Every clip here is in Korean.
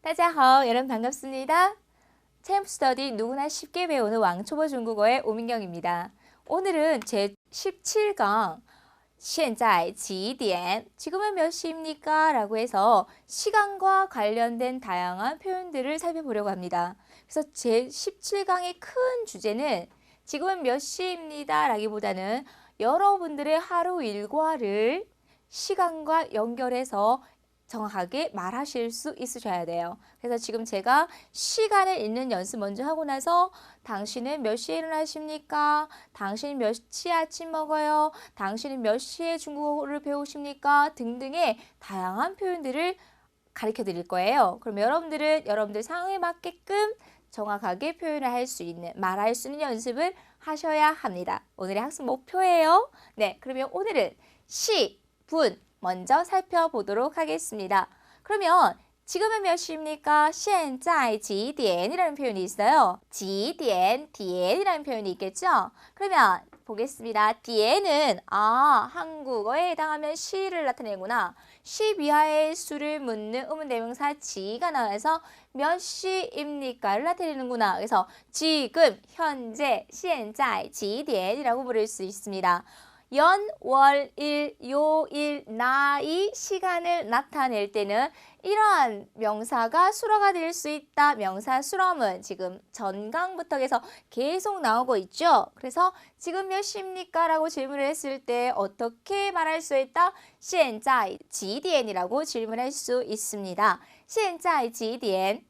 大家好, 여러분 반갑습니다. 챔프스터디 누구나 쉽게 배우는 왕초보 중국어의 오민경입니다. 오늘은 제 17강 现在几点? 지금은 몇 시입니까? 라고 해서 시간과 관련된 다양한 표현들을 살펴보려고 합니다. 그래서 제 17강의 큰 주제는 지금은 몇 시입니다? 라기보다는 여러분들의 하루 일과를 시간과 연결해서 정확하게 말하실 수 있으셔야 돼요. 그래서 지금 제가 시간을 읽는 연습 먼저 하고 나서 당신은 몇 시에 일어나십니까? 당신은 몇 시에 아침 먹어요? 당신은 몇 시에 중국어를 배우십니까? 등등의 다양한 표현들을 가르쳐 드릴 거예요. 그럼 여러분들은 여러분들 상황에 맞게끔 정확하게 표현을 할 수 있는, 말할 수 있는 연습을 하셔야 합니다. 오늘의 학습 목표예요. 네, 그러면 오늘은 시, 분 먼저 살펴보도록 하겠습니다. 그러면 지금은 몇 시입니까? 现在几点이라는 표현이 있어요. 几点, 点이라는 표현이 있겠죠? 그러면 보겠습니다. 点은 한국어에 해당하면 시를 나타내구나. 시 이하의 수를 묻는 의문대명사 지가 나와서 몇 시입니까를 나타내는구나. 그래서 지금, 현재, 现在几点이라고 부를 수 있습니다. 연, 월, 일, 요일, 나이, 시간을 나타낼 때는 이러한 명사가 수로가 될 수 있다. 명사 수럼은 지금 전강부터 해서 계속 나오고 있죠. 그래서 지금 몇 시입니까? 라고 질문을 했을 때 어떻게 말할 수 있다? 现在几点이라고 질문할 수 있습니다. 现在几点?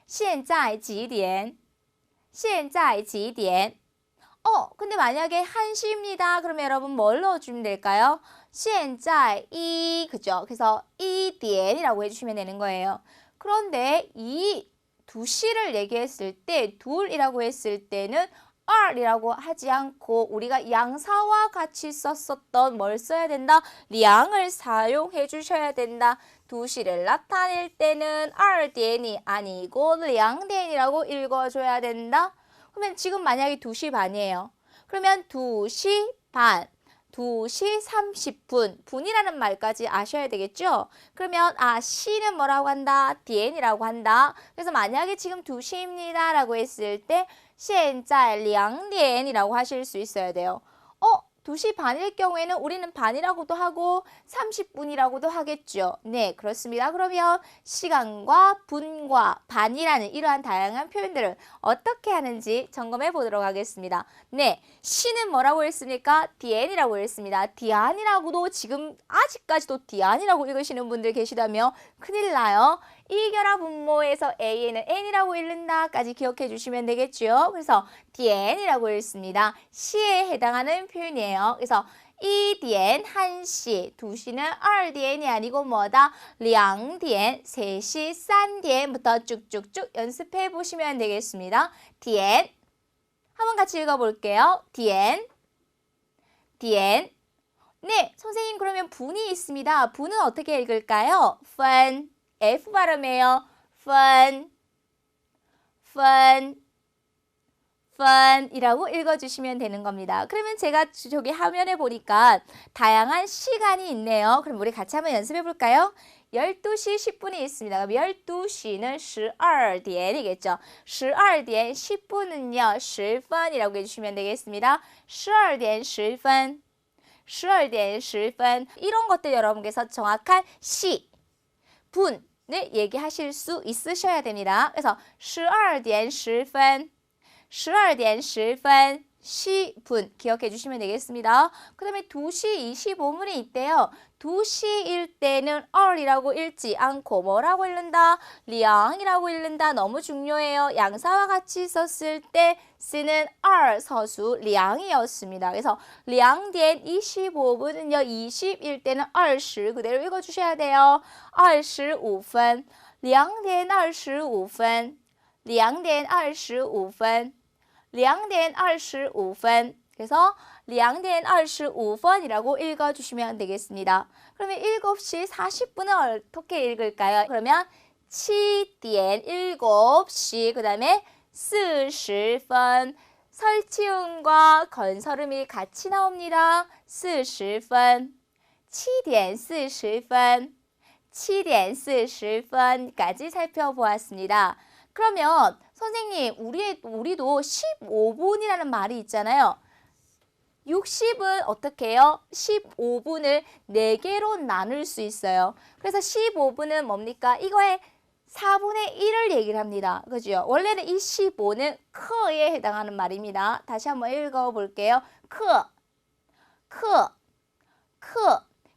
现在几点?现在几点?근데 만약에 1시입니다. 그러면 여러분 뭘 넣어주면 될까요? 现在이, 그죠? 그래서 2点이라고 해주시면 되는 거예요. 그런데 이 2시를 얘기했을 때, 둘이라고 했을 때는 이라고 하지 않고 우리가 양사와 같이 썼었던 뭘 써야 된다? 량을 사용해 주셔야 된다. 2시를 나타낼 때는 2点이 아니고 2点이라고 읽어줘야 된다. 그러면 지금 만약에 2시 반이에요. 그러면 2시 반, 2시 30분, 분이라는 말까지 아셔야 되겠죠? 그러면 시는 뭐라고 한다? 点이라고 한다. 그래서 만약에 지금 2시입니다 라고 했을 때 现在2点이라고 하실 수 있어야 돼요. 2시 반일 경우에는 우리는 반이라고도 하고 30분이라고도 하겠죠. 네, 그렇습니다. 그러면 시간과 분과 반이라는 이러한 다양한 표현들을 어떻게 하는지 점검해 보도록 하겠습니다. 네, 시는 뭐라고 했습니까? 디엔이라고 했습니다. 디안이라고도 지금 아직까지도 디안이라고 읽으시는 분들 계시다면 큰일 나요. 이결합 분모에서 A에는 N이라고 읽는다까지 기억해 주시면 되겠죠. 그래서 디엔이라고 읽습니다. 시에 해당하는 표현이에요. 그래서 1点, 1시, 2시는 2点이 아니고 뭐다? 2点, 3시, 3点부터 쭉쭉쭉 연습해 보시면 되겠습니다. 点, 한번 같이 읽어볼게요. 点, 点. 네, 선생님 그러면 분이 있습니다. 분은 어떻게 읽을까요? 分, F 발음이에요. 分, 分. 이라고 읽어주시면 되는 겁니다. 그러면 제가 저기 화면에 보니까 다양한 시간이 있네요. 그럼 우리 같이 한번 연습해 볼까요? 12시 10분이 있습니다. 그럼 12시는 12点이겠죠. 12点 10분은요. 10分이라고 해주시면 되겠습니다. 12点 10分. 12点 10分. 이런 것들 여러분께서 정확한 시, 분을 얘기하실 수 있으셔야 됩니다. 그래서 12点 10分. 12点 10分, 10분 기억해 주시면 되겠습니다. 그 다음에 2시 25분이 있대요. 2시일 때는 이라고 읽지 않고 뭐라고 읽는다? 량이라고 읽는다. 너무 중요해요. 양사와 같이 썼을 때 쓰는 서수 량이었습니다. 그래서 2点 25분은요. 20일 때는 20 그대로 읽어주셔야 돼요. 25分, 2点 25分, 2点 25分. 2点 25분. 그래서 2点 25분이라고 읽어주시면 되겠습니다. 그러면 7시 40분은 어떻게 읽을까요? 그러면 7点 7시 그 다음에 40분. 설치음과 건설음이 같이 나옵니다. 40분. 7点 40분. 7点 40분까지 살펴보았습니다. 그러면 선생님, 우리도 15분이라는 말이 있잖아요. 60은 어떻게 해요? 15분을 4개로 나눌 수 있어요. 그래서 15분은 뭡니까? 이거의 4분의 1을 얘기를 합니다. 그죠? 원래는 이 15는 크에 해당하는 말입니다. 다시 한번 읽어볼게요. 크.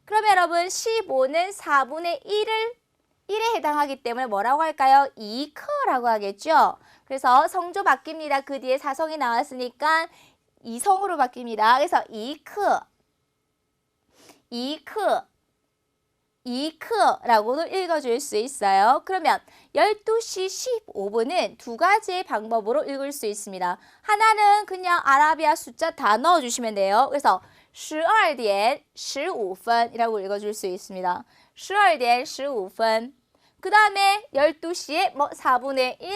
그러면 여러분 15는 4분의 1에 해당하기 때문에 뭐라고 할까요? 2크라고 하겠죠? 그래서 성조 바뀝니다. 그 뒤에 사성이 나왔으니까 이성으로 바뀝니다. 그래서 2크라고도 읽어줄 수 있어요. 그러면 12시 15분은 두 가지의 방법으로 읽을 수 있습니다. 하나는 그냥 아라비아 숫자 다 넣어주시면 돼요. 그래서 12点 15분이라고 읽어줄 수 있습니다. 12点 15분. 그 다음에 12시에 4분의 1.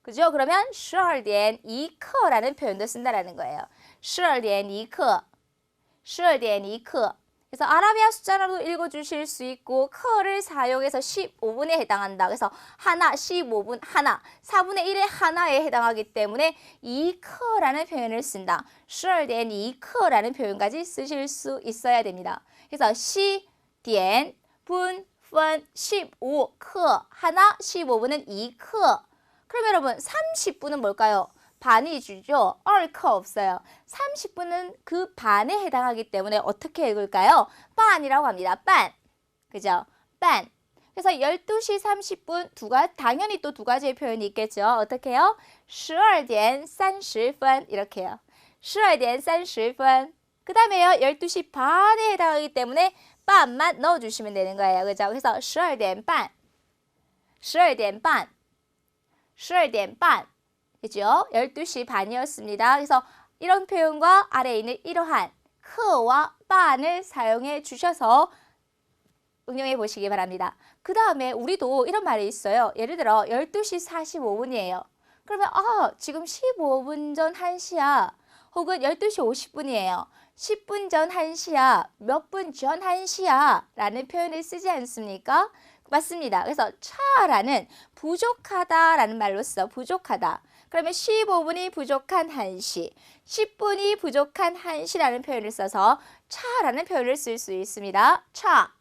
그죠? 그러면 12点 2刻라는 표현도 쓴다라는 거예요. 12点 2刻. 12点 2刻. 그래서 아라비아 숫자로도 읽어주실 수 있고 커를 사용해서 15분에 해당한다. 그래서 하나, 15분 하나, 4분의 1의 하나에 해당하기 때문에 2커라는 표현을 쓴다. 12点 2刻라는 표현까지 쓰실 수 있어야 됩니다. 그래서 10点 분, 15刻 하나, 15분은 2刻. 그럼 여러분 30분은 뭘까요? 반이 주죠. 얼커 없어요. 30분은 그 반에 해당하기 때문에 어떻게 읽을까요? 반이라고 합니다. 반. 그죠? 반. 그래서 12시 30분 당연히 또 두 가지의 표현이 있겠죠. 어떻게 해요? 12点 30분 이렇게 해요. 12点 30분. 그 다음에요. 12시 반에 해당하기 때문에 반만 넣어주시면 되는 거예요. 그죠? 그래서 12点半. 12点半. 12点半. 그죠? 12시 반이었습니다. 그래서 이런 표현과 아래에 있는 이러한 크와 반을 사용해 주셔서 응용해 보시기 바랍니다. 그 다음에 우리도 이런 말이 있어요. 예를 들어 12시 45분이에요. 그러면 지금 15분 전 1시야. 혹은 12시 50분이에요. 10분 전 1시야. 몇 분 전 1시야. 라는 표현을 쓰지 않습니까? 맞습니다. 그래서 차라는 부족하다라는 말로 써. 부족하다. 그러면 15분이 부족한 1시, 10분이 부족한 1시라는 표현을 써서 차라는 표현을 쓸 수 있습니다. 차.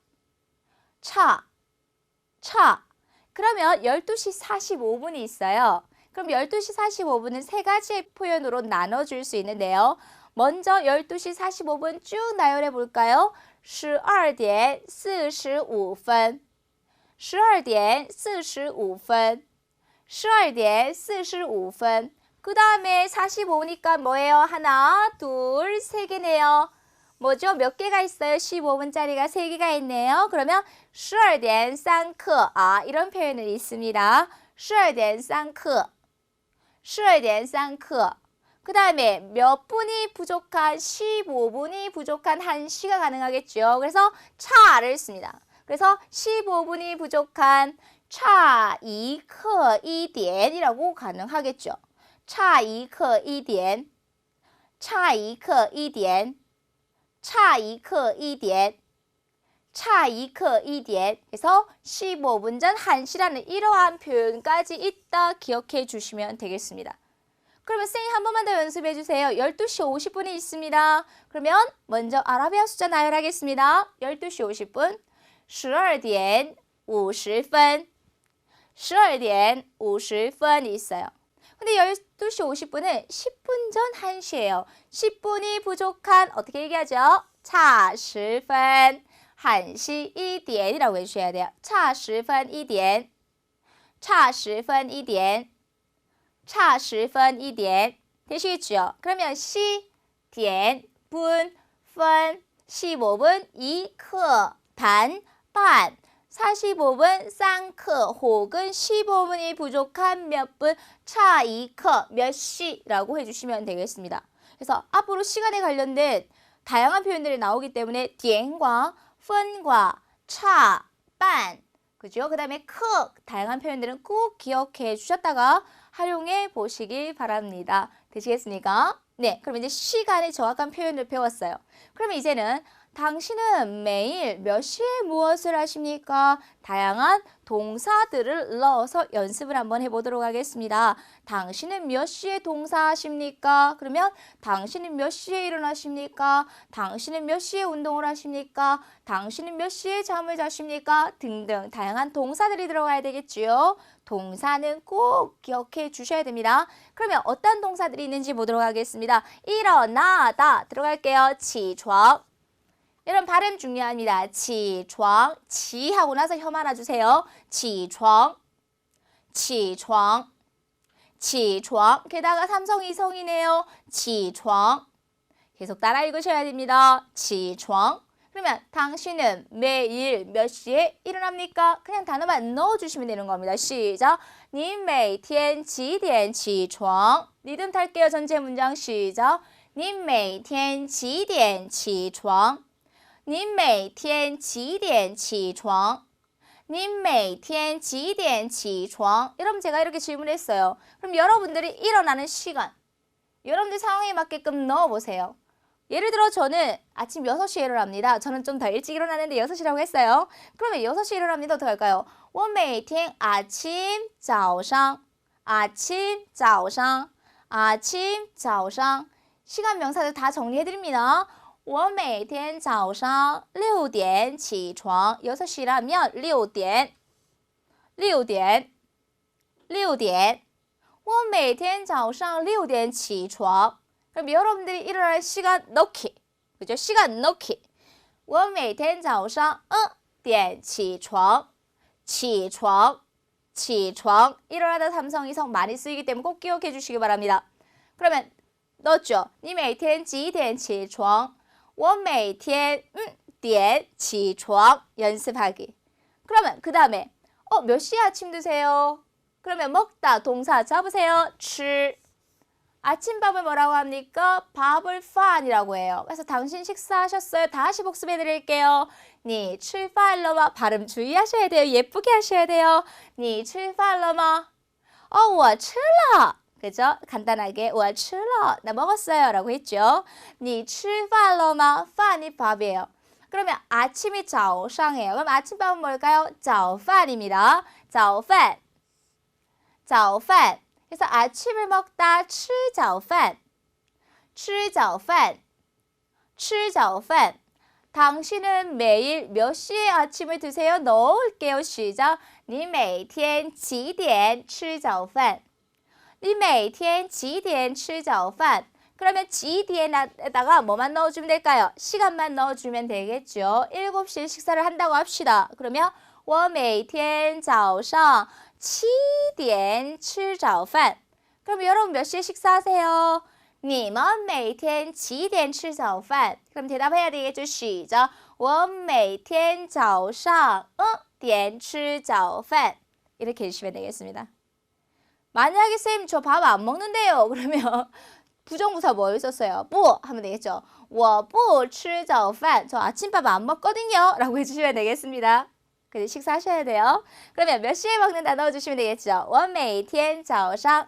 그러면 12시 45분이 있어요. 그럼 12시 45분은 세 가지의 표현으로 나눠줄 수 있는데요. 먼저 12시 45분 쭉 나열해 볼까요? 12点 45分 12点 45分 12点 45분. 그 다음에 45니까 뭐예요? 하나, 둘, 세 개네요. 뭐죠? 몇 개가 있어요? 15분짜리가 세 개가 있네요. 그러면 12点 3刻. 이런 표현이 있습니다. 12点 3刻. 12点 3刻. 그 다음에 몇 분이 부족한 15분이 부족한 1시가 가능하겠죠. 그래서 차를 씁니다. 그래서 15분이 부족한 차 2刻 1点이라고 가능하겠죠. 차 2刻 1点. 차 2刻 1点. 차 2刻 1点. 차 2刻 1点. 그래서 15분 전 1시라는 이러한 표현까지 있다 기억해 주시면 되겠습니다. 그러면 선생님 한 번만 더 연습해 주세요. 12시 50분이 있습니다. 그러면 먼저 아라비아 숫자 나열하겠습니다. 12시 50분. 12点 50分. 12点 50분이 있어요. 근데 12시 50분은 10분 전 1시예요. 10분이 부족한 어떻게 얘기하죠? 차 10분. 1시 1点이라고 해주셔야 돼요. 차 10분 1点. 차 10분 1点. 차 10분 1点. 되시겠죠? 그러면 시, 点, 분, 分, 15분 2刻, 반, 반. 45분 3刻 혹은 15분이 부족한 몇 분, 차 2刻 몇 시라고 해주시면 되겠습니다. 그래서 앞으로 시간에 관련된 다양한 표현들이 나오기 때문에 点과 分과 차, 반, 그죠? 그 다음에 크 다양한 표현들은 꼭 기억해 주셨다가 활용해 보시기 바랍니다. 되시겠습니까? 네, 그럼 이제 시간의 정확한 표현을 배웠어요. 그러면 이제는 당신은 매일 몇 시에 무엇을 하십니까? 다양한 동사들을 넣어서 연습을 한번 해보도록 하겠습니다. 당신은 몇 시에 동사하십니까? 그러면 당신은 몇 시에 일어나십니까? 당신은 몇 시에 운동을 하십니까? 당신은 몇 시에 잠을 자십니까? 등등 다양한 동사들이 들어가야 되겠지요. 동사는 꼭 기억해 주셔야 됩니다. 그러면 어떤 동사들이 있는지 보도록 하겠습니다. 일어나다 들어갈게요. 起床 여러분 발음 중요합니다. 起床 지 하고 나서 혀 말아주세요. 起床 起床 起床 게다가 삼성 이성이네요. 起床 계속 따라 읽으셔야 됩니다. 起床 그러면 당신은 매일 몇 시에 일어납니까? 그냥 단어만 넣어주시면 되는 겁니다. 시작! 你每天几点起床? 리듬 탈게요. 전체 문장 시작! 你每天几点起床?你每天几点起床?你每天几点起床? 여러분 제가 이렇게 질문했어요. 그럼 여러분들이 일어나는 시간, 여러분들 상황에 맞게끔 넣어보세요. 예를 들어 저는 아침 6시에 일어납니다. 저는 좀 더 일찍 일어나는데 6시라고 했어요. 그러면 6시에 일어납니다. 어떻게 할까요? 我每天 아침, 早上, 아침, 早上, 아침, 早上 시간 명사들 다 정리해드립니다. 我每天早上6点起床 6시라면 6点6点6点我每天早上6点起床 그럼 여러분들이 일어날 시간 넣기 그죠? 시간 넣기 我每天早上1点起床起床起床 일어나다 삼성 이성 많이 쓰이기 때문에 꼭 기억해 주시기 바랍니다. 그러면 넣었죠? 你每天几点起床我每天点起床 연습하기. 그러면 그 다음에 몇 시에 아침 드세요? 그러면 먹다 동사 잡으세요. 吃 아침밥을 뭐라고 합니까? 밥을 饭이라고 해요. 그래서 당신 식사하셨어요? 다시 복습해 드릴게요. 你吃饭了吗? 발음 주의하셔야 돼요. 예쁘게 하셔야 돼요. 你吃饭了吗? 我吃了 그죠? 간단하게 我吃了 나 먹었어요 라고 했죠. 你吃饭了吗? 饭이 밥이에요. 그러면 아침이 早上이에요. 그럼 아침밥은 뭘까요? 早饭입니다. 早饭 早饭 그래서 아침을 먹다 吃早饭吃早饭吃早饭 당신은 매일 몇 시에 아침을 드세요? 넣을게요. 시작. 你每天几点吃早饭你每天几点吃早饭 그러면 几点에다가 뭐만 넣어주면 될까요? 시간만 넣어주면 되겠죠. 7시에 식사를 한다고 합시다. 그러면 我每天早上7点吃早饭 그럼 여러분 몇 시에 식사하세요? 你们每天几点吃早饭 그럼 대답해야 되겠죠. 시작. 我每天早上点吃早饭 이렇게 해주시면 되겠습니다. 만약에 쌤 저 밥 안 먹는데요. 그러면 부정부사 뭐 썼어요? 不 하면 되겠죠. 我不吃早饭 저 아침밥 안 먹거든요. 라고 해주시면 되겠습니다. 그래서 식사하셔야 돼요. 그러면 몇 시에 먹는다 넣어주시면 되겠죠. 我每天早上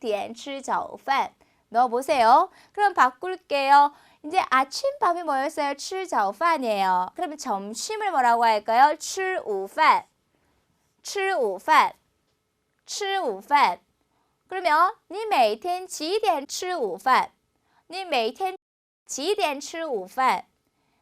点吃早饭 넣어보세요. 그럼 바꿀게요. 이제 아침밥이 뭐였어요? 吃早饭이에요. 그러면 점심을 뭐라고 할까요? 吃午饭吃午饭吃午饭 그러면 你每天几点吃午饭你每天几点吃午饭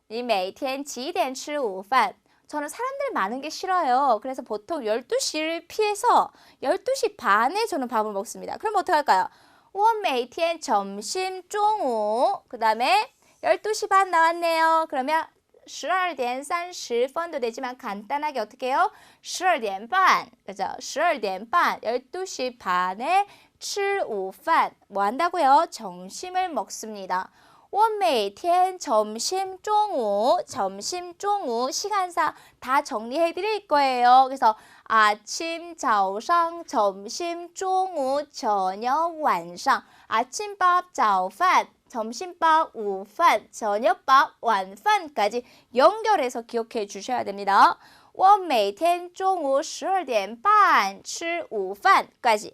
你每天几点吃午饭 저는 사람들 많은 게 싫어요. 그래서 보통 12시를 피해서 12시 반에 저는 밥을 먹습니다. 그럼 어떻게 할까요? 我每天 점심, 中午 그 다음에 12시 반 나왔네요. 그러면 12点30分도 되지만 간단하게 어떻게 해요? 12点半 그죠? 12点半 12시 반에 吃午饭 뭐 한다고요? 점심을 먹습니다. 我每天 점심, 中午 점심, 中午 시간사 다 정리해 드릴 거예요. 그래서 아침, 早上 점심, 中午 저녁, 晚上 아침밥, 早饭 점심밥, 午饭 저녁밥, 晚饭까지 연결해서 기억해 주셔야 됩니다. 我每天中午12点半吃午饭까지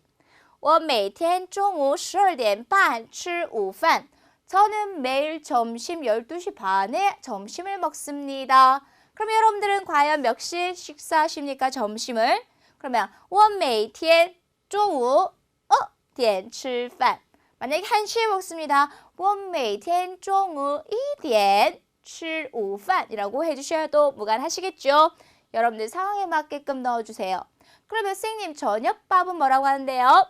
我每天中午12点半吃午饭 저는 매일 점심 12시 반에 점심을 먹습니다. 그러면 여러분들은 과연 몇 시에 식사하십니까? 점심을? 그러면 我每天中午点吃饭. 만약에 1시에 먹습니다. 我每天中午1点吃午饭이라고 해주셔도 무관하시겠죠? 여러분들 상황에 맞게끔 넣어주세요. 그러면 선생님 저녁밥은 뭐라고 하는데요?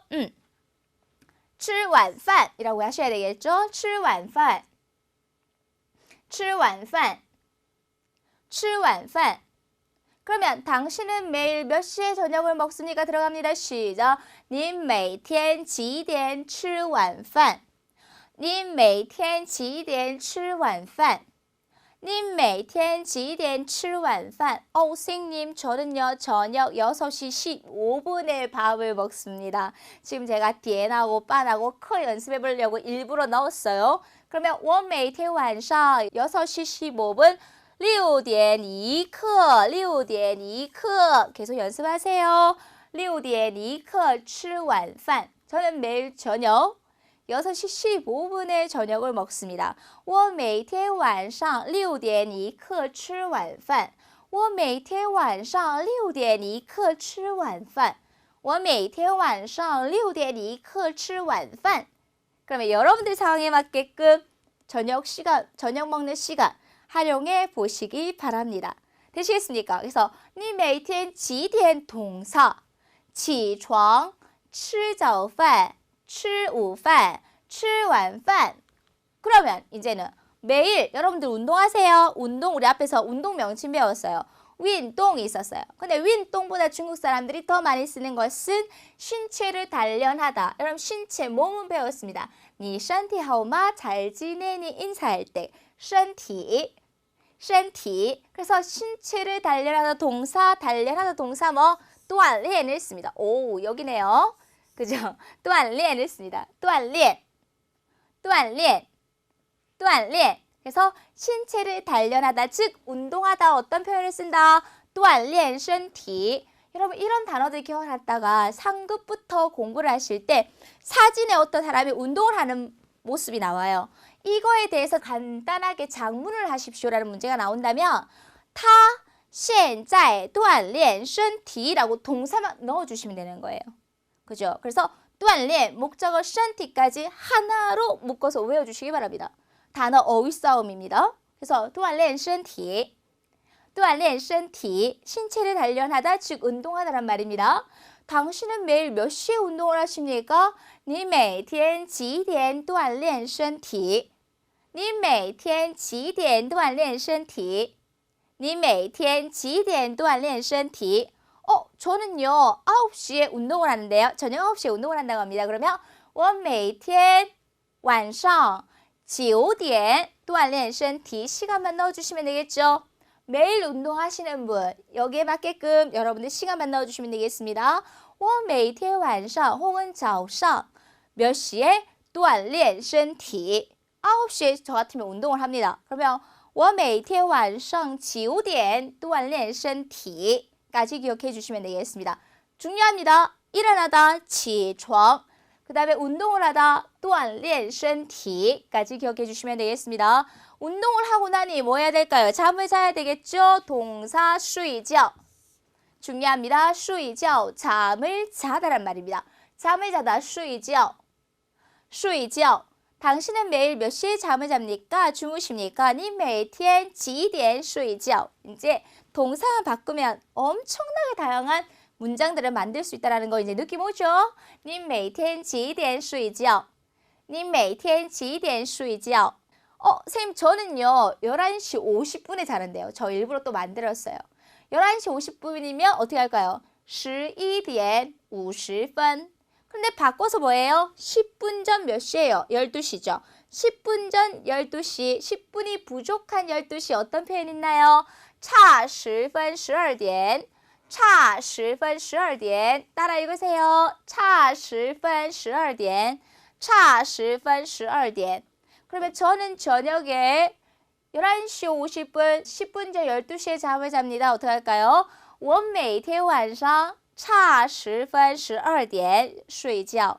吃晚饭이라고 하셔야 되겠죠? 吃晚饭吃晚饭吃晚饭. 그러면 당신은 매일 몇 시에 저녁을 먹습니까? 들어갑니다. 시작. 你每天几点吃晚饭?你每天几点吃晚饭?你每天几点吃晚饭? 선생님 저는요 저녁 6시 15분에 밥을 먹습니다. 지금 제가 디엔하고 빤하고 커 연습해 보려고 일부러 넣었어요. 그러면 我每天晚上 6시 15분 6点一刻6点一刻 계속 연습하세요. 6点一刻吃晚饭. 저는 매일 저녁 6시 15분에 저녁을 먹습니다. 我每天晚上6点一刻吃晚饭. 我每天晚上6点一刻吃晚饭. 我每天晚上6点一刻吃晚饭. 그러면 여러분들 상황에 맞게끔 저녁 먹는 시간 활용해 보시기 바랍니다. 되시겠습니까? 그래서 你每天几点 동사 起床吃早饭吃午饭吃晚饭. 그러면 이제는 매일 여러분들 운동하세요. 운동 우리 앞에서 운동 명칭 배웠어요. 운동이 있었어요. 근데 운동보다 중국 사람들이 더 많이 쓰는 것은 신체를 단련하다. 여러분 신체 몸은 배웠습니다. 你身体好吗? 잘 지내니 인사할 때 身体 그래서 신체를 단련하다 동사 뭐? 锻炼을 씁니다. 오 여기네요. 그죠? 锻炼을 씁니다. 锻炼 그래서 신체를 단련하다 즉 운동하다 어떤 표현을 쓴다? 锻炼身体 여러분 이런 단어들 기억해놨다가 상급부터 공부를 하실 때 사진에 어떤 사람이 운동을 하는 모습이 나와요. 이거에 대해서 간단하게 작문을 하십시오라는 문제가 나온다면 他现在锻炼身体라고 동사만 넣어주시면 되는 거예요. 그죠? 그래서 锻炼 목적어 身体까지 하나로 묶어서 외워주시기 바랍니다. 단어 어휘 싸움입니다. 그래서 锻炼身体 신체를 단련하다 즉 운동하다란 말입니다. 당신은 매일 몇 시에 운동을 하십니까? 你每天几点锻炼身体?你每天几点锻炼身体?你每天几点锻炼身体? 저는요 9시에 운동을 하는데요. 저녁 9시에 운동을 한다고 합니다. 그러면 我每天晚上9点锻炼身体 시간만 넣어주시면 되겠죠. 매일 운동하시는 분 여기에 맞게끔 여러분들 시간만 넣어주시면 되겠습니다. 我每天晚上 혹은 早上 몇 시에 锻炼身体 9시에 저 같으면 운동을 합니다. 그러면 我每天晚上9点锻炼身体 까지 기억해 주시면 되겠습니다. 중요합니다. 일어나다 起床 그 다음에 운동을 하다 锻炼身体 까지 기억해 주시면 되겠습니다. 운동을 하고 나니 뭐 해야 될까요? 잠을 자야 되겠죠? 동사 睡觉 중요합니다. 睡觉 잠을 자다란 말입니다. 잠을 자다 睡觉 당신은 매일 몇 시에 잠을 잡니까? 주무십니까? 你每天几点睡觉? 이제 동사만 바꾸면 엄청나게 다양한 문장들을 만들 수 있다는 거 이제 느낌 오죠? 你每天几点睡觉?你每天几点睡觉? 선생님 저는요 11시 50분에 자는데요. 저 일부러 또 만들었어요. 11시 50분이면 어떻게 할까요? 11点50分 근데 바꿔서 뭐예요? 10분 전 몇 시예요? 12시죠. 10분 전 12시, 10분이 부족한 12시 어떤 표현 있나요? 差10分12点差10分12点 따라 읽으세요. 差10分12点差10分12点 그러면 저는 저녁에 11시 50분, 10분 전 12시에 잠을 잡니다. 어떻게 할까요? 我每天晚上差10分12点睡觉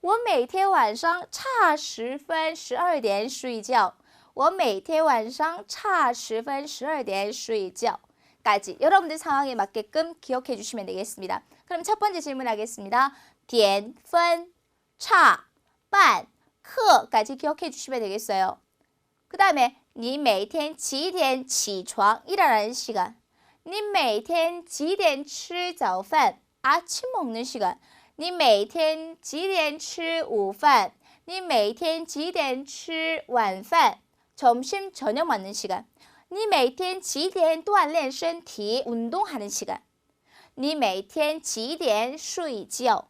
我每天晚上差10分12点睡觉我每天晚上差10分12点睡觉까지 여러분들 상황에 맞게끔 기억해 주시면 되겠습니다. 그럼 첫 번째 질문 하겠습니다. 点分差半刻까지 기억해 주시면 되겠어요. 그 다음에 你每天几点起床 일어나는 시간 你每天几点吃早饭 아침 먹는 시간 你每天几点吃午饭你每天几点吃晚饭 점심 저녁 먹는 시간 你每天几点锻炼身体 운동하는 시간 你每天几点睡觉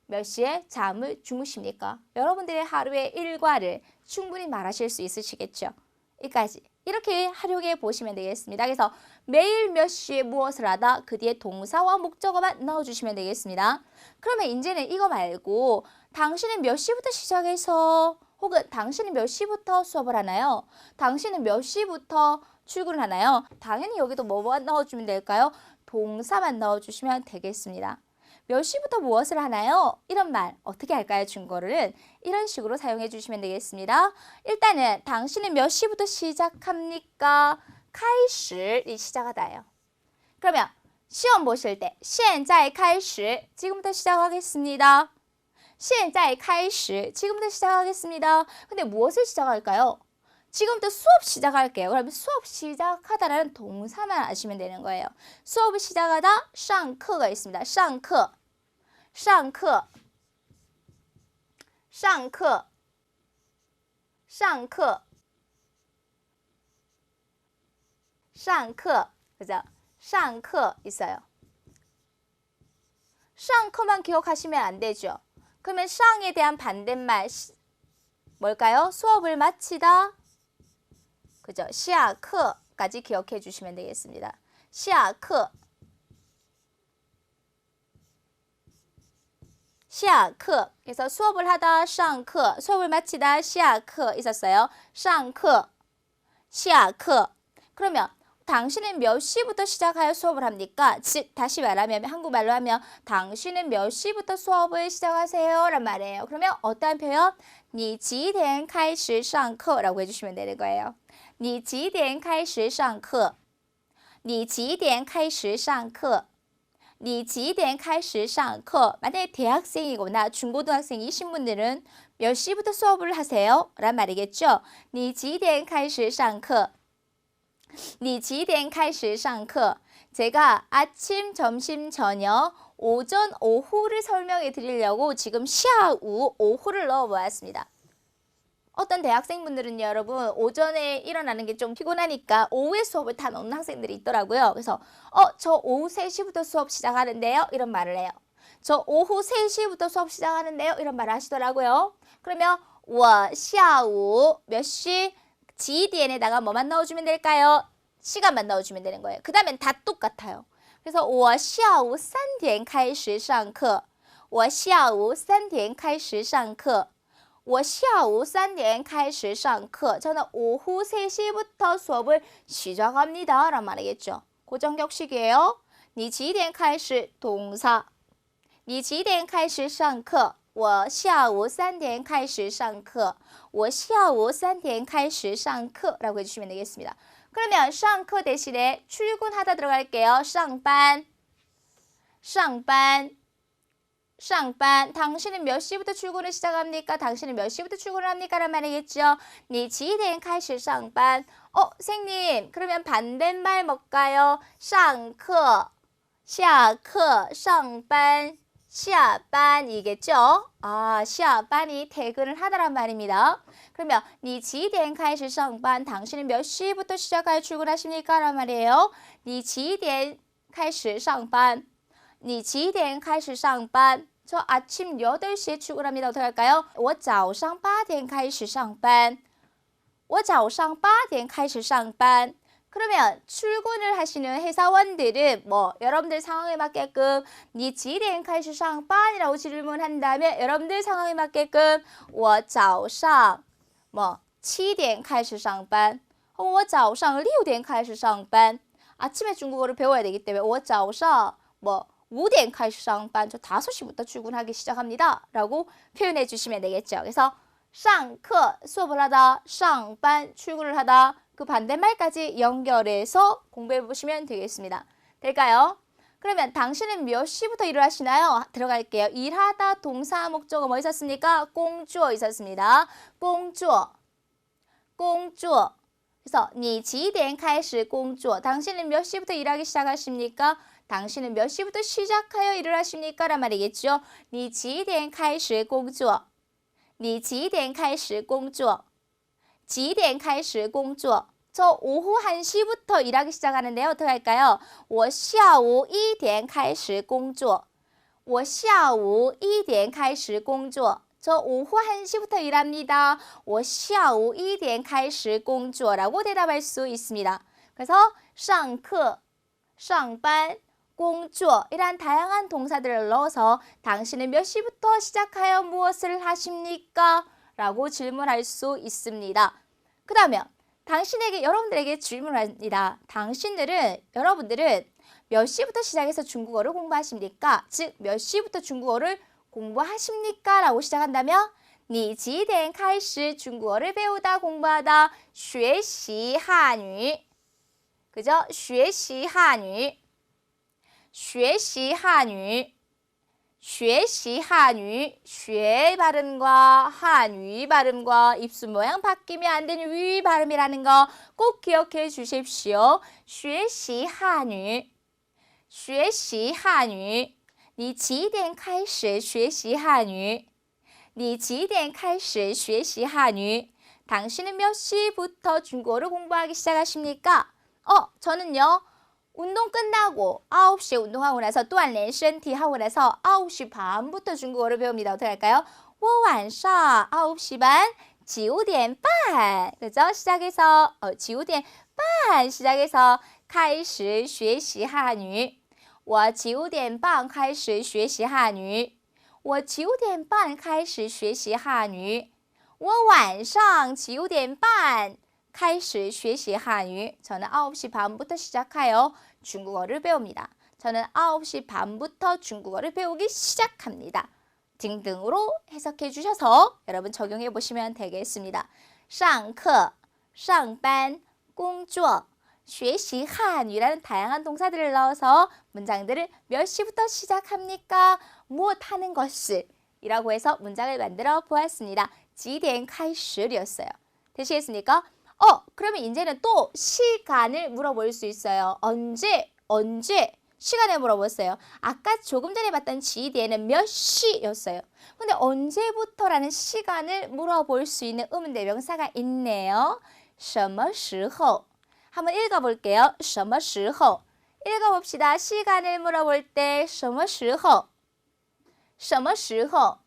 몇 시에 잠을 주무십니까? 여러분들의 하루의 일과를 충분히 말하실 수 있으시겠죠? 여기까지 이렇게 활용해 보시면 되겠습니다. 그래서 매일 몇 시에 무엇을 하다 그 뒤에 동사와 목적어만 넣어주시면 되겠습니다. 그러면 이제는 이거 말고 당신은 몇 시부터 시작해서 혹은 당신은 몇 시부터 수업을 하나요? 당신은 몇 시부터 출근을 하나요? 당연히 여기도 뭐만 넣어주면 될까요? 동사만 넣어주시면 되겠습니다. 몇 시부터 무엇을 하나요? 이런 말 어떻게 할까요? 중거를 이런 식으로 사용해 주시면 되겠습니다. 일단은 당신은 몇 시부터 시작합니까? 开始이 시작하다예요. 그러면 시험 보실 때 现在开始 지금부터 시작하겠습니다. 现在开始 지금부터 시작하겠습니다. 근데 무엇을 시작할까요? 지금부터 수업 시작할게요. 그러면 수업 시작하다라는 동사만 아시면 되는 거예요. 수업을 시작하다 上课가 있습니다. 上课上课上课上课上课 그죠? 上课 있어요. 上课만 기억하시면 안 되죠. 그러면 上에 대한 반대말 뭘까요? 수업을 마치다 그죠? 下课까지 기억해 주시면 되겠습니다. 下课下课 그래서 수업을 하다 上课 수업을 마치다 下课 있었어요. 上课下课 그러면 당신은 몇 시부터 시작하여 수업을 합니까? 즉 다시 말하면 한국말로 하면 당신은 몇 시부터 수업을 시작하세요? 란 말이에요. 그러면 어떠한 표현? 你几点开始上课 라고 해주시면 되는 거예요. 你几点开始上课你几点开始上课你几点开始上课 만약에 대학생이거나 중고등학생이신 분들은 몇 시부터 수업을 하세요? 란 말이겠죠. 你几点开始上课你几点开始上课 제가 아침, 점심, 저녁, 오전, 오후를 설명해 드리려고 지금 下午, 오후를 넣어 보았습니다. 어떤 대학생분들은 여러분 오전에 일어나는 게 좀 피곤하니까 오후에 수업을 다 넣는 학생들이 있더라고요. 그래서 저 오후 3시부터 수업 시작하는데요. 이런 말을 해요. 저 오후 3시부터 수업 시작하는데요. 이런 말을 하시더라고요. 그러면 我下午 몇 시? 지디엔에다가 뭐만 넣어주면 될까요? 시간만 넣어주면 되는 거예요. 그 다음엔 다 똑같아요. 그래서 我下午3点开始上课我下午3点开始上课我下午3点开始上课 저는 오후 3시부터 수업을 시작합니다. 란 말이겠죠. 고정격식이에요. 你几点开始 동사 你几点开始上课我下午3点开始上课我下午3点开始上课 라고 해주시면 되겠습니다. 그러면 上课 대신에 출근하다 들어갈게요. 上班上班上班 당신은 몇 시부터 출근을 시작합니까? 당신은 몇 시부터 출근을 합니까? 라는 말이겠죠. 你几点开始上班 선생님 그러면 반대말 뭘까요? 上课下课上班下班이겠죠?下班이 퇴근을 하다란 말입니다. 그러면 你几点开始上班 당신은 몇 시부터 시작하여 출근하십니까? 라는 말이에요. 你几点开始上班你几点开始上班 저 아침 8시에 출근합니다. 어떻게 할까요? 我早上8点开始上班我早上8点开始上班 그러면 출근을 하시는 회사원들은 여러분들 상황에 맞게끔 你几点开始上班 이라고 질문한다면 여러분들 상황에 맞게끔 我早上7点开始上班我早上6点开始上班 아침에 중국어를 배워야 되기 때문에 我早上5点开始上班, 저 5시부터 출근하기 시작합니다. 라고 표현해 주시면 되겠죠. 그래서 上课, 수업을 하다, 上班, 출근을 하다, 그 반대말까지 연결해서 공부해 보시면 되겠습니다. 될까요? 그러면 당신은 몇 시부터 일을 하시나요? 들어갈게요. 일하다 동사 목적어 뭐 있었습니까? 工作 있었습니다. 工作, 工作. 그래서 你几点开始工作? 당신은 몇 시부터 일하기 시작하십니까? 당신은 몇 시부터 시작하여 일을 하십니까? 란 말이겠죠. 你几点开始工作? 你几点开始工作? 几点开始工作? 저 오후 1시부터 일하기 시작하는데요. 어떻게 할까요? 我下午1点开始工作. 我下午1点开始工作. 저 오후 1시부터 일합니다. 我下午1点开始工作 라고 대답할 수 있습니다. 그래서 上课, 上班, 工作 이란 다양한 동사들을 넣어서 당신은 몇 시부터 시작하여 무엇을 하십니까? 라고 질문할 수 있습니다. 그 다음에 여러분들에게 질문을 합니다. 여러분들은 몇 시부터 시작해서 중국어를 공부하십니까? 즉, 몇 시부터 중국어를 공부하십니까? 라고 시작한다면 你几点开始 중국어를 배우다 공부하다 学习汉语 그죠? 学习汉语学习汉语学习汉语 쉐 발음과 한위 발음과 입술 모양 바뀌면 안 되는 위 발음이라는 거 꼭 기억해 주십시오. 学习汉语学习汉语你几点开始学习汉语你几点开始学习汉语 당신은 몇 시부터 중국어를 공부하기 시작하십니까? 저는요. 운동 끝나고 9시에 운동하고 나서 锻炼身体 하고 나서 9시 반부터 중국어를 배웁니다. 어떻게 할까요? 我晚上 9시 반, 9点半 그죠? 시작해서 9点半 시작해서 开始学习汉语我9点半开始学习汉语我9点半开始学习汉语我晚上9点半开始学习汉语 저는 9시 반부터 시작하여 중국어를 배웁니다. 저는 9시 반부터 중국어를 배우기 시작합니다. 등등으로 해석해 주셔서 여러분 적용해 보시면 되겠습니다. 上课, 上班, 工作, 学习汉语라는 다양한 동사들을 넣어서 문장들을 몇 시부터 시작합니까? 무엇 하는 것을 이라고 해서 문장을 만들어 보았습니다. 几点开始였어요. 되시겠습니까? 그러면 이제는 또 시간을 물어볼 수 있어요. 언제 시간을 물어봤어요. 아까 조금 전에 봤던 지디에는 몇 시였어요. 근데 언제부터라는 시간을 물어볼 수 있는 의문대명사가 있네요. 什么时候 한번 읽어볼게요. 什么时候 읽어봅시다. 시간을 물어볼 때 什么时候什么时候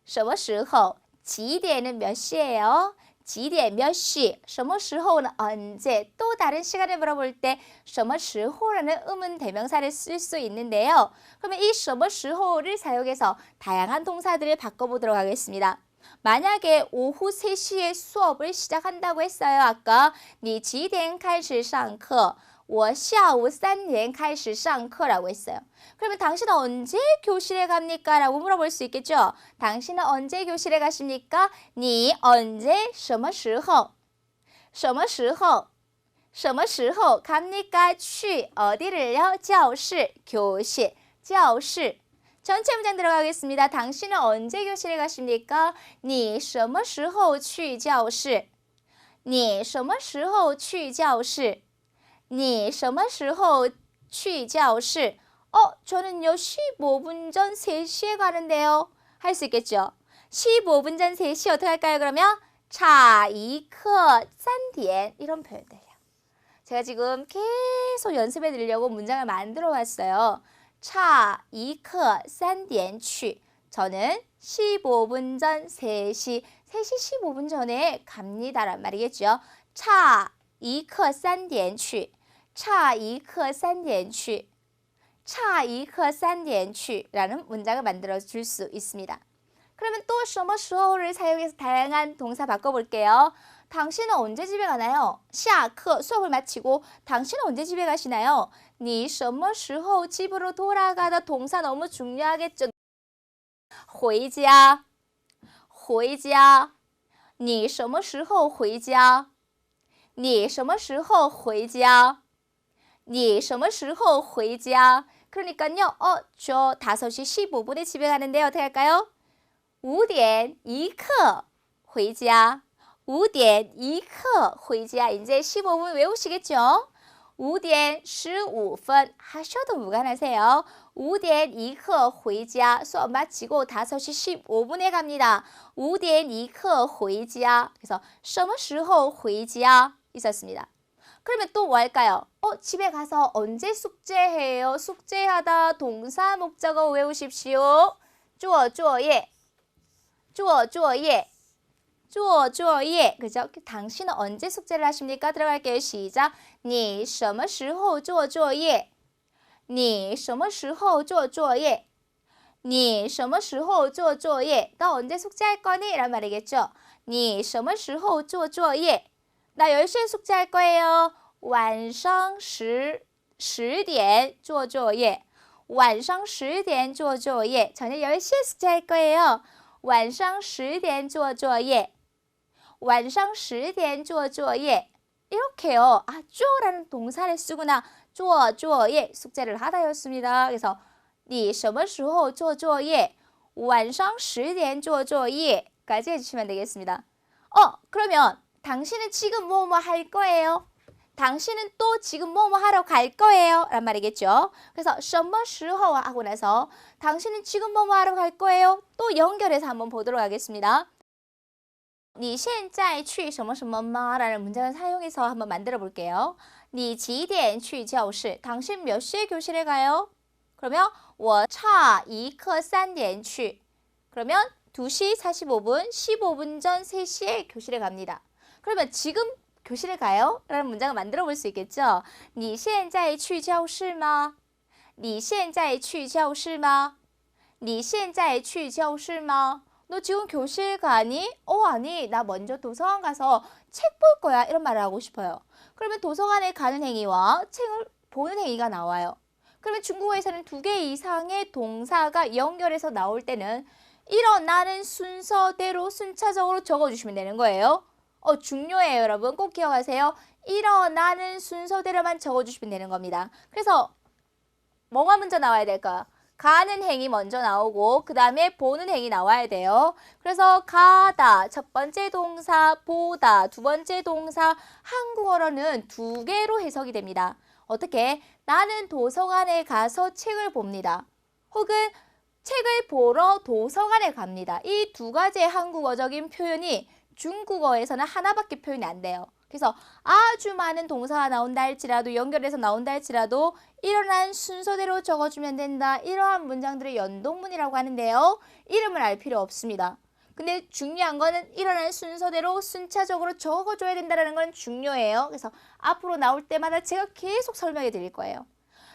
什么时候 지디에는 몇 시예요? 지디에 몇 시, 什么时候는 언제, 또 다른 시간을 물어볼 때 什么时候라는 의문 대명사를 쓸 수 있는데요. 그러면 이 什么时候를 사용해서 다양한 동사들을 바꿔보도록 하겠습니다. 만약에 오후 3시에 수업을 시작한다고 했어요. 아까 你几点开始上课我下午3点开始上课라고 했어요. 그러면 당신은 언제 교실에 갑니까? 라고 물어볼 수 있겠죠? 당신은 언제 교실에 가십니까? 你 언제 什么时候什么时候什么时候 갑니까? 去 어디를요? 教室 교실 教室 전체 문장 들어가겠습니다. 당신은 언제 교실에 가십니까? 你什么时候去教室你什么时候去教室你什么时候去教室 저는요 15분 전 3시에 가는데요. 할 수 있겠죠? 15분 전 3시 어떻게 할까요? 그러면 差一刻3点 이런 표현들이에요. 제가 지금 계속 연습해 드리려고 문장을 만들어 왔어요. 差一刻3点去 저는 15분 전 3시 15분 전에 갑니다란 말이겠죠. 差一刻3点去差一刻3点去差一刻3点去라는 문장을 만들어 줄 수 있습니다. 그러면 또 什么时候를 사용해서 다양한 동사 바꿔볼게요. 당신은 언제 집에 가나요? 下课 수업을 마치고 당신은 언제 집에 가시나요? 你什么时候 집으로 돌아가다 동사 너무 중요하겠죠. 回家回家你什么时候回家你什么时候回家你什么时候回家 그러니까요. 저 5시 15분에 집에 가는데 어떻게 할까요? 5点一刻回家5点一刻回家 이제 15분 외우시겠죠? 5点15分 하셔도 무관하세요. 5点一刻回家 수업 마치고 5시 15분에 갑니다. 5点一刻回家 그래서 什么时候回家 있었습니다. 그러면 또 뭐 할까요? 집에 가서 언제 숙제해요? 숙제하다 동사 목적어 외우십시오. 做作业做作业做作业 그죠? 당신은 언제 숙제를 하십니까? 들어갈게요. 시작. 你什么时候做作业你什么时候做作业你什么时候做作业 너 언제 숙제할 거니? 라는 말이겠죠. 你什么时候做作业 나 10시에 숙제할 거예요. 晚上10点做作业晚上10点做作业 저녁 10시에 숙제할 거예요. 晚上10点做作业晚上10点做作业 이렇게요. 쪼라는 동사를 쓰구나. 做作业 숙제를 하다였습니다. 그래서 你什么时候做作业晚上10点做作业 까지 해주시면 되겠습니다. 그러면 당신은 지금 뭐뭐 할 거예요? 당신은 또 지금 뭐뭐 하러 갈 거예요? 란 말이겠죠. 그래서 什么时候 하고 나서 당신은 지금 뭐뭐 하러 갈 거예요? 또 연결해서 한번 보도록 하겠습니다. 你现在去什么什么吗? 라는 문장을 사용해서 한번 만들어 볼게요. 你几点去教室? 당신 몇 시에 교실에 가요? 그러면 我差一课3点去. 그러면 2시 45분, 15분 전 3시에 교실에 갑니다. 그러면 지금 교실에 가요? 라는 문장을 만들어 볼 수 있겠죠. 你现在去教室吗?你现在去教室吗?你现在去教室吗? 너 지금 교실 가니? 아니, 나 먼저 도서관 가서 책 볼 거야. 이런 말을 하고 싶어요. 그러면 도서관에 가는 행위와 책을 보는 행위가 나와요. 그러면 중국어에서는 2개 이상의 동사가 연결해서 나올 때는 일어나는 순서대로 순차적으로 적어주시면 되는 거예요. 중요해요, 여러분. 꼭 기억하세요. 일어나는 순서대로만 적어주시면 되는 겁니다. 그래서 뭐가 먼저 나와야 될까요? 가는 행위 먼저 나오고 그 다음에 보는 행위 나와야 돼요. 그래서 가다 첫 번째 동사, 보다 두 번째 동사, 한국어로는 2개로 해석이 됩니다. 어떻게? 나는 도서관에 가서 책을 봅니다. 혹은 책을 보러 도서관에 갑니다. 이 2가지의 한국어적인 표현이 중국어에서는 하나밖에 표현이 안 돼요. 그래서 아주 많은 동사가 나온다 할지라도 연결해서 나온다 할지라도 일어난 순서대로 적어주면 된다. 이러한 문장들을 연동문이라고 하는데요. 이름을 알 필요 없습니다. 근데 중요한 거는 일어난 순서대로 순차적으로 적어줘야 된다는 건 중요해요. 그래서 앞으로 나올 때마다 제가 계속 설명해 드릴 거예요.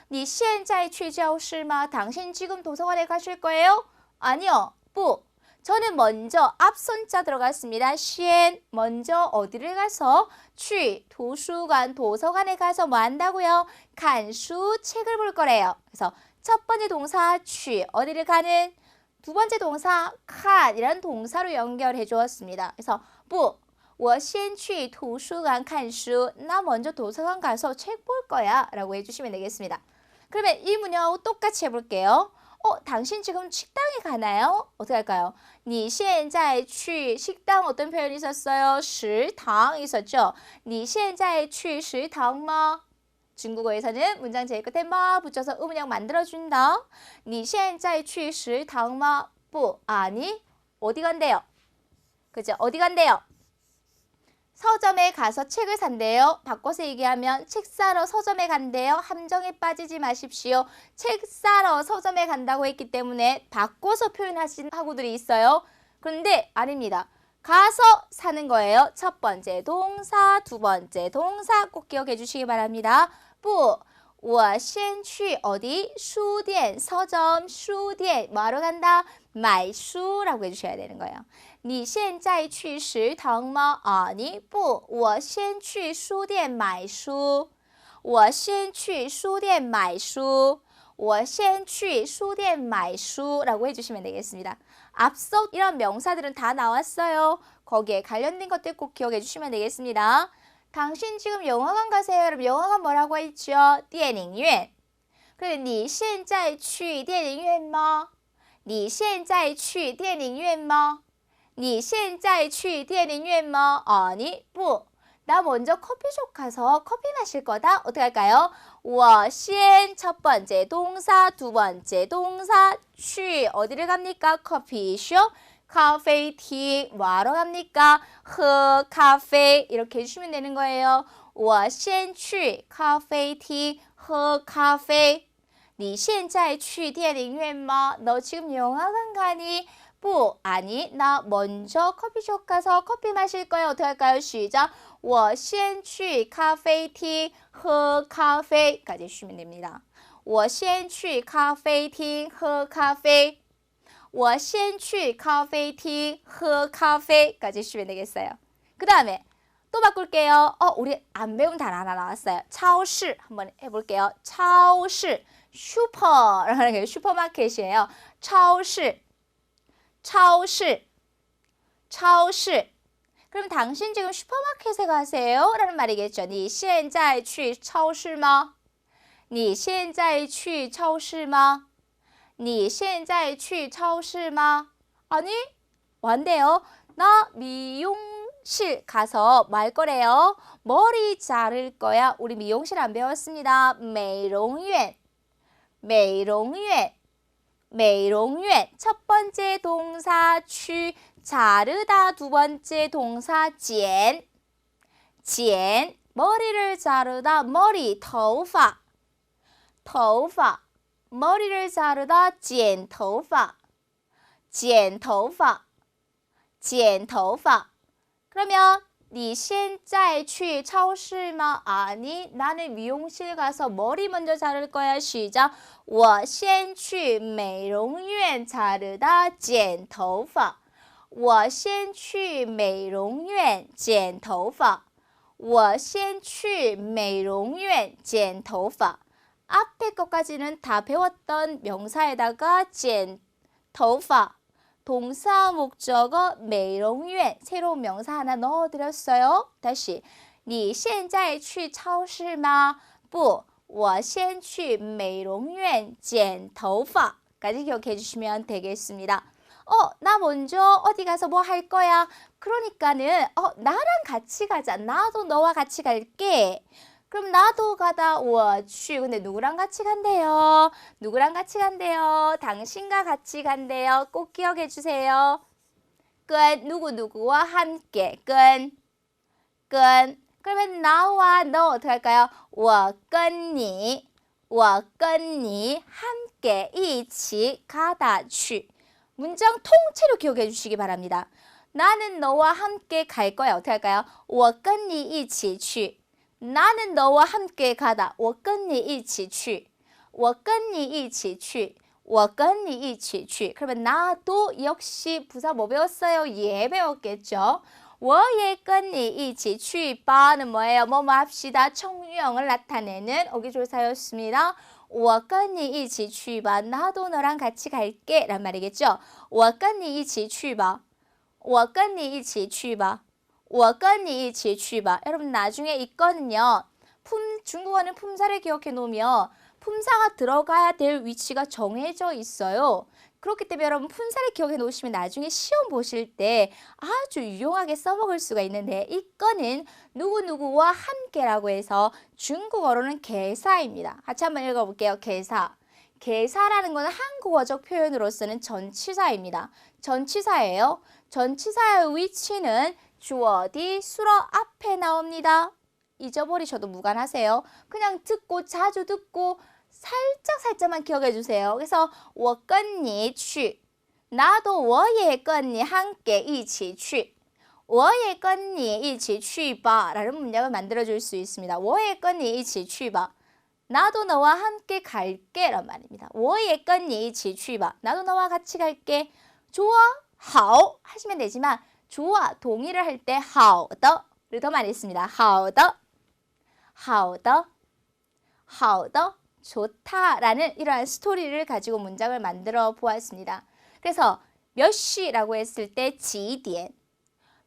你现在去教室吗? 당신 지금 도서관에 가실 거예요? 아니요. 不. 저는 먼저 앞선자 들어갔습니다. 先 먼저 어디를 가서 去 도서관 도서관에 가서 뭐 한다고요? 看书 책을 볼 거래요. 그래서 첫 번째 동사 去 어디를 가는 두 번째 동사 看 이라는 동사로 연결해 주었습니다. 그래서 不我先去图书馆看书 나 먼저 도서관 가서 책 볼 거야 라고 해주시면 되겠습니다. 그러면 이 문장하고 똑같이 해볼게요. 당신 지금 식당에 가나요? 어떻게 할까요? 你现在去 식당 어떤 표현이 있었어요? 食堂 있었죠? 你现在去食堂吗? 중국어에서는 문장 제일 끝에 마 붙여서 의문형 만들어준다. 你现在去食堂吗? 不, 아니, 어디 간대요? 그죠? 어디 간대요? 서점에 가서 책을 산대요. 바꿔서 얘기하면 책 사러 서점에 간대요. 함정에 빠지지 마십시오. 책 사러 서점에 간다고 했기 때문에 바꿔서 표현하신 학우들이 있어요. 그런데 아닙니다. 가서 사는 거예요. 첫 번째 동사, 두 번째 동사 꼭 기억해 주시기 바랍니다. 不, 我先去 어디? 书店, 서점, 书店 뭐하러 간다? 买书라고 해주셔야 되는 거예요. 你现在去食堂吗? 아니, 不, 我先去书店买书.我先去书店买书我先去书店买书라고 해주시면 되겠습니다. 앞서 이런 명사들은 다 나왔어요. 거기에 관련된 것들 꼭 기억해 주시면 되겠습니다. 당신 지금 영화관 가세요. 여러분 영화관 뭐라고 했죠? 电影院 그리고 你现在去电影院吗?你现在去电影院吗?你现在去电影院吗? 아니, 不. 나 먼저 커피숍 가서 커피 마실 거다. 어떻게 할까요? 我先 첫 번째 동사, 두 번째 동사, 去 어디를 갑니까? 커피숍, 咖啡厅 뭐하러 갑니까? 喝咖啡 이렇게 해주시면 되는 거예요. 我先去咖啡厅喝咖啡你现在去电影院吗? 너 지금 영화관 가니? 不, 아니, 나 먼저 커피숍 가서 커피 마실 거예요. 어떻게 할까요? 시작. 我先去咖啡厅喝咖啡 까지 해주시면 됩니다. 我先去咖啡厅喝咖啡我先去咖啡厅喝咖啡 까지 해주시면 되겠어요. 그 다음에 또 바꿀게요. 우리 안 배운 단어 하나 나왔어요. 超市 한번 해볼게요. 超市 슈퍼라는 게 슈퍼마켓이에요. 超市超市超市 그럼 당신 지금 슈퍼마켓에 가세요? 라는 말이겠죠. 你现在去超市吗?你现在去超市吗?你现在去超市吗? 아니, 완대요. 나 미용실 가서 뭐 할 거래요? 머리 자를 거야. 우리 미용실 안 배웠습니다. 美容院美容院美容院 첫 번째 동사 去 자르다 두 번째 동사 剪剪 머리를 자르다 머리 头发头发 머리를 자르다 剪头发剪头发剪头发 그러면 你现在去超市吗? 아니, 나는 미용실 가서 머리 먼저 자를 거야. 시작. 我先去美容院자르다剪头发我先去美容院剪头发我先去美容院剪头发 앞에 것까지는 다 배웠던 명사에다가 剪头发 동사 목적어 美容院 새로운 명사 하나 넣어드렸어요. 다시 你现在去超市吗? 不, 我先去美容院剪头发 까지 기억해 주시면 되겠습니다. 나 먼저 어디 가서 뭐 할 거야? 그러니까는 나랑 같이 가자. 나도 너와 같이 갈게. 그럼 나도 가다 我去 근데 누구랑 같이 간대요? 누구랑 같이 간대요? 당신과 같이 간대요. 꼭 기억해 주세요. 跟 누구누구와 함께 跟 그러면 나와 너 어떻게 할까요? 我跟你함께 一起 가다 去 문장 통째로 기억해 주시기 바랍니다. 나는 너와 함께 갈 거야. 어떻게 할까요? 我跟你一起去 나는 너와 함께 가다. 我跟你一起去我跟你一起去我跟你一起去 그러면 나도 역시 부사 뭐 배웠어요? 예 배웠겠죠. 我也跟你一起去바는 뭐예요? 뭐뭐 합시다. 청유형을 나타내는 어기조사였습니다. 我跟你一起去吧 나도 너랑 같이 갈게 란 말이겠죠. 我跟你一起去吧我跟你一起去吧我跟你一起去吧 여러분 나중에 있거든요. 중국어는 품사를 기억해 놓으면 품사가 들어가야 될 위치가 정해져 있어요. 그렇기 때문에 여러분 품사를 기억해 놓으시면 나중에 시험 보실 때 아주 유용하게 써먹을 수가 있는데 이거는 누구누구와 함께라고 해서 중국어로는 개사입니다. 같이 한번 읽어볼게요. 개사. 개사라는 것은 한국어적 표현으로서는 전치사입니다. 전치사예요. 전치사의 위치는 주어디 수러 앞에 나옵니다. 잊어버리셔도 무관하세요. 그냥 듣고 자주 듣고 살짝만 기억해 주세요. 그래서 我跟你去 나도 我也跟你 함께 一起去我也跟你一起去吧 라는 문장을 만들어줄 수 있습니다. 我也跟你一起去吧 나도 너와 함께 갈게 란 말입니다. 我也跟你一起去吧 나도 너와 같이 갈게. 좋아, 好 하시면 되지만 좋아, 동의를 할 때 好的를 더 많이 씁니다. 好的好的好的, 좋다라는 이러한 스토리를 가지고 문장을 만들어 보았습니다. 그래서 몇 시라고 했을 때几点,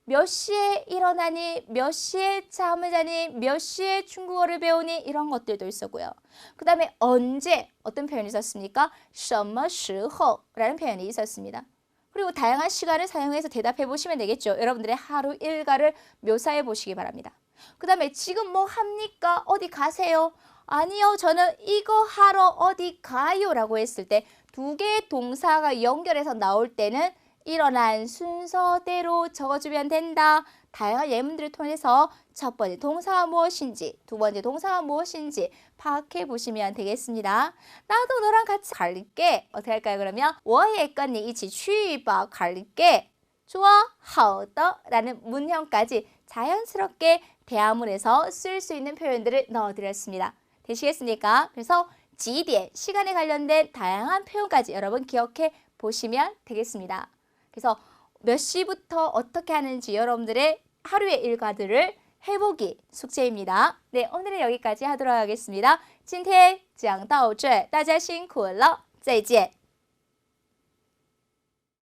몇 시에 일어나니, 몇 시에 잠을 자니, 몇 시에 중국어를 배우니 이런 것들도 있었고요. 그 다음에 언제 어떤 표현이 있었습니까? 什么时候라는 표현이 있었습니다. 그리고 다양한 시간을 사용해서 대답해 보시면 되겠죠. 여러분들의 하루 일과를 묘사해 보시기 바랍니다. 그 다음에 지금 뭐 합니까? 어디 가세요? 아니요, 저는 이거 하러 어디 가요 라고 했을 때 두 개의 동사가 연결해서 나올 때는 일어난 순서대로 적어주면 된다. 다양한 예문들을 통해서 첫 번째 동사가 무엇인지, 두 번째 동사가 무엇인지 파악해 보시면 되겠습니다. 나도 너랑 같이 갈게. 어떻게 할까요? 그러면 我也跟你一起去吧. 갈게. 좋아, 好的 라는 문형까지 자연스럽게 대화문에서 쓸 수 있는 표현들을 넣어드렸습니다. 되시겠습니까? 그래서 지点, 시간에 관련된 다양한 표현까지 여러분 기억해 보시면 되겠습니다. 그래서 몇 시부터 어떻게 하는지 여러분들의 하루의 일과들을 해보기 숙제입니다. 네, 오늘은 여기까지 하도록 하겠습니다. 今天讲到这，大家辛苦了，再见。